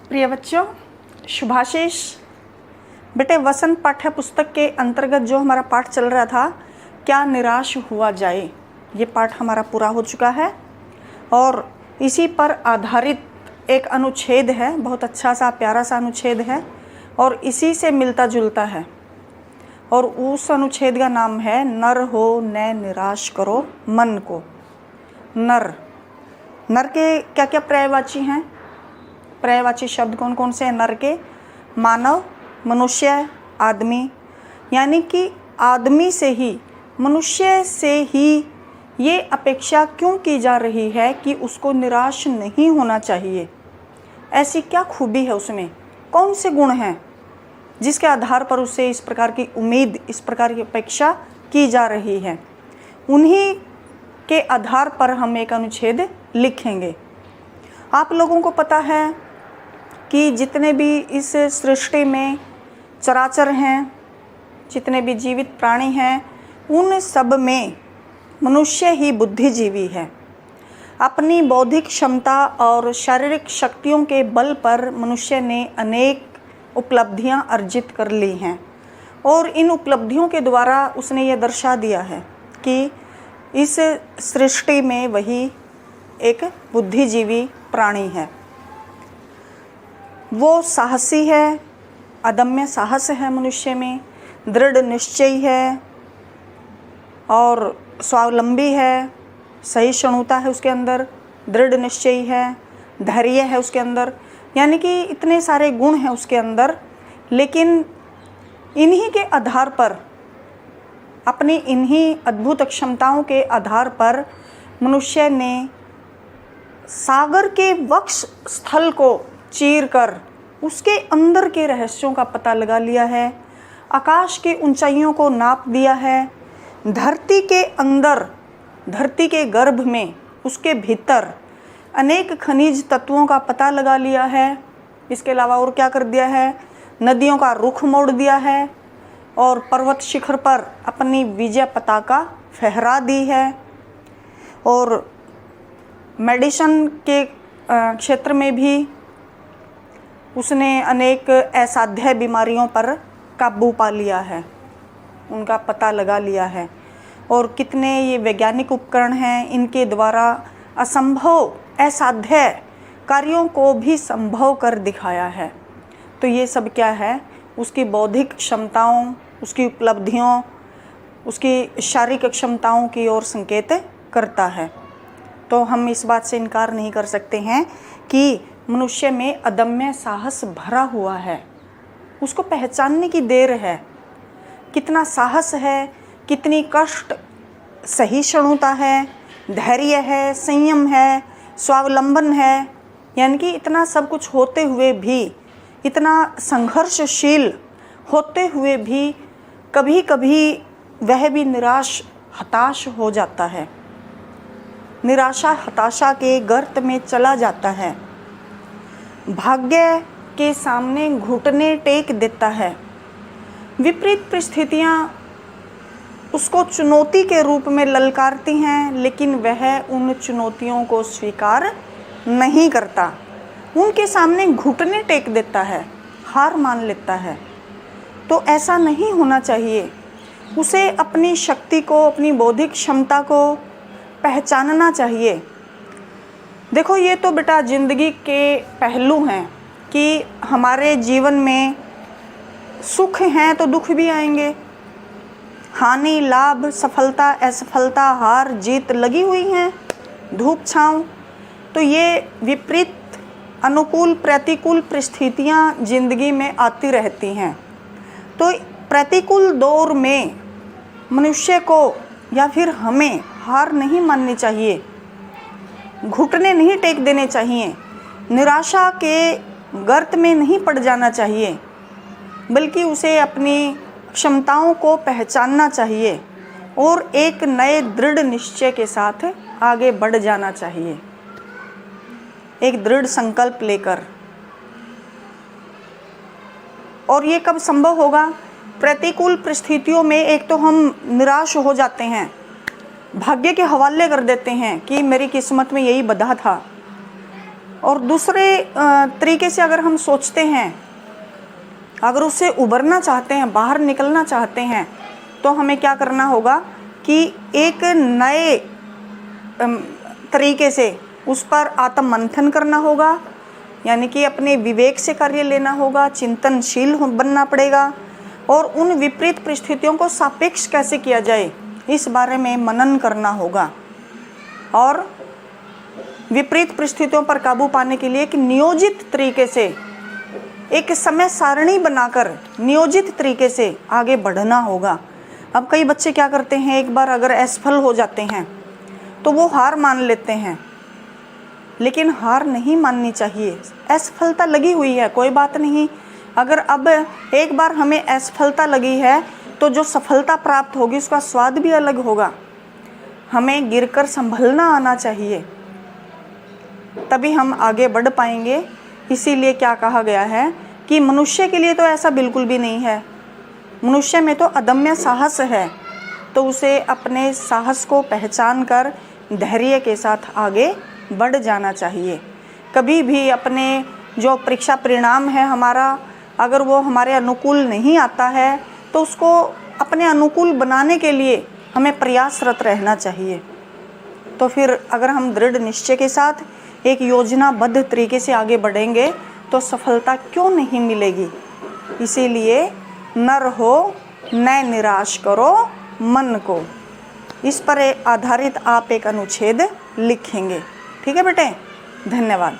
प्रिय बच्चों, शुभाशीष बेटे, वसंत पाठ्य पुस्तक के अंतर्गत जो हमारा पाठ चल रहा था, क्या निराश हुआ जाए, ये पाठ हमारा पूरा हो चुका है और इसी पर आधारित एक अनुच्छेद है। बहुत अच्छा सा प्यारा सा अनुच्छेद है और इसी से मिलता जुलता है और उस अनुच्छेद का नाम है नर हो न निराश करो मन को। नर के क्या क्या पर्यायवाची हैं? पर्यायवाची शब्द कौन कौन से हैं नर के? मानव, मनुष्य, आदमी। यानी कि आदमी से ही, मनुष्य से ही ये अपेक्षा क्यों की जा रही है कि उसको निराश नहीं होना चाहिए। ऐसी क्या खूबी है उसमें, कौन से गुण हैं जिसके आधार पर उसे इस प्रकार की उम्मीद, इस प्रकार की अपेक्षा की जा रही है। उन्हीं के आधार पर हम एक अनुच्छेद लिखेंगे। आप लोगों को पता है कि जितने भी इस सृष्टि में चराचर हैं, जितने भी जीवित प्राणी हैं, उन सब में मनुष्य ही बुद्धिजीवी है। अपनी बौद्धिक क्षमता और शारीरिक शक्तियों के बल पर मनुष्य ने अनेक उपलब्धियां अर्जित कर ली हैं और इन उपलब्धियों के द्वारा उसने ये दर्शा दिया है कि इस सृष्टि में वही एक बुद्धिजीवी प्राणी है। वो साहसी है, अदम्य साहस है मनुष्य में, दृढ़ निश्चय है और स्वावलंबी है, सहिष्णुता है उसके अंदर, दृढ़ निश्चय है, धैर्य है उसके अंदर। यानी कि इतने सारे गुण हैं उसके अंदर। लेकिन इन्हीं के आधार पर, अपनी इन्हीं अद्भुत क्षमताओं के आधार पर मनुष्य ने सागर के वक्ष स्थल को चीरकर उसके अंदर के रहस्यों का पता लगा लिया है, आकाश की ऊंचाइयों को नाप दिया है, धरती के अंदर, धरती के गर्भ में, उसके भीतर अनेक खनिज तत्वों का पता लगा लिया है। इसके अलावा और क्या कर दिया है? नदियों का रुख मोड़ दिया है और पर्वत शिखर पर अपनी विजय पताका फहरा दी है और मेडिसिन के क्षेत्र में भी उसने अनेक असाध्य बीमारियों पर काबू पा लिया है, उनका पता लगा लिया है। और कितने ये वैज्ञानिक उपकरण हैं, इनके द्वारा असंभव, असाध्य कार्यों को भी संभव कर दिखाया है। तो ये सब क्या है? उसकी बौद्धिक क्षमताओं, उसकी उपलब्धियों, उसकी शारीरिक क्षमताओं की ओर संकेत करता है। तो हम इस बात से इनकार नहीं कर सकते हैं कि मनुष्य में अदम्य साहस भरा हुआ है। उसको पहचानने की देर है, कितना साहस है, कितनी कष्ट सहिष्णुता है, धैर्य है, संयम है, स्वावलंबन है। यानी कि इतना सब कुछ होते हुए भी, इतना संघर्षशील होते हुए भी कभी कभी वह भी निराश, हताश हो जाता है, निराशा हताशा के गर्त में चला जाता है, भाग्य के सामने घुटने टेक देता है। विपरीत परिस्थितियाँ उसको चुनौती के रूप में ललकारती हैं, लेकिन वह उन चुनौतियों को स्वीकार नहीं करता, उनके सामने घुटने टेक देता है, हार मान लेता है। तो ऐसा नहीं होना चाहिए। उसे अपनी शक्ति को, अपनी बौद्धिक क्षमता को पहचानना चाहिए। देखो, ये तो बेटा जिंदगी के पहलू हैं कि हमारे जीवन में सुख हैं तो दुख भी आएंगे, हानि, लाभ, सफलता, असफलता, हार जीत लगी हुई हैं, धूप छाँव। तो ये विपरीत, अनुकूल, प्रतिकूल परिस्थितियाँ जिंदगी में आती रहती हैं। तो प्रतिकूल दौर में मनुष्य को या फिर हमें हार नहीं माननी चाहिए, घुटने नहीं टेक देने चाहिए, निराशा के गर्त में नहीं पड़ जाना चाहिए, बल्कि उसे अपनी क्षमताओं को पहचानना चाहिए और एक नए दृढ़ निश्चय के साथ आगे बढ़ जाना चाहिए, एक दृढ़ संकल्प लेकर। और ये कब संभव होगा? प्रतिकूल परिस्थितियों में एक तो हम निराश हो जाते हैं, भाग्य के हवाले कर देते हैं कि मेरी किस्मत में यही बंधा था, और दूसरे तरीके से अगर हम सोचते हैं, अगर उससे उबरना चाहते हैं, बाहर निकलना चाहते हैं, तो हमें क्या करना होगा कि एक नए तरीके से उस पर आत्म मंथन करना होगा, यानी कि अपने विवेक से कार्य लेना होगा, चिंतनशील बनना पड़ेगा और उन विपरीत परिस्थितियों को सापेक्ष कैसे किया जाए इस बारे में मनन करना होगा। और विपरीत परिस्थितियों पर काबू पाने के लिए एक नियोजित तरीके से, एक समय सारणी बनाकर नियोजित तरीके से आगे बढ़ना होगा। अब कई बच्चे क्या करते हैं, एक बार अगर असफल हो जाते हैं तो वो हार मान लेते हैं, लेकिन हार नहीं माननी चाहिए। असफलता लगी हुई है, कोई बात नहीं। अगर अब एक बार हमें असफलता लगी है तो जो सफलता प्राप्त होगी उसका स्वाद भी अलग होगा। हमें गिरकर संभलना आना चाहिए, तभी हम आगे बढ़ पाएंगे। इसीलिए क्या कहा गया है कि मनुष्य के लिए तो ऐसा बिल्कुल भी नहीं है, मनुष्य में तो अदम्य साहस है, तो उसे अपने साहस को पहचान कर धैर्य के साथ आगे बढ़ जाना चाहिए। कभी भी अपने जो परीक्षा परिणाम है हमारा, अगर वो हमारे अनुकूल नहीं आता है तो उसको अपने अनुकूल बनाने के लिए हमें प्रयासरत रहना चाहिए। तो फिर अगर हम दृढ़ निश्चय के साथ एक योजनाबद्ध तरीके से आगे बढ़ेंगे तो सफलता क्यों नहीं मिलेगी। इसीलिए नर हो न निराश करो मन को, इस पर आधारित आप एक अनुच्छेद लिखेंगे। ठीक है बेटे, धन्यवाद।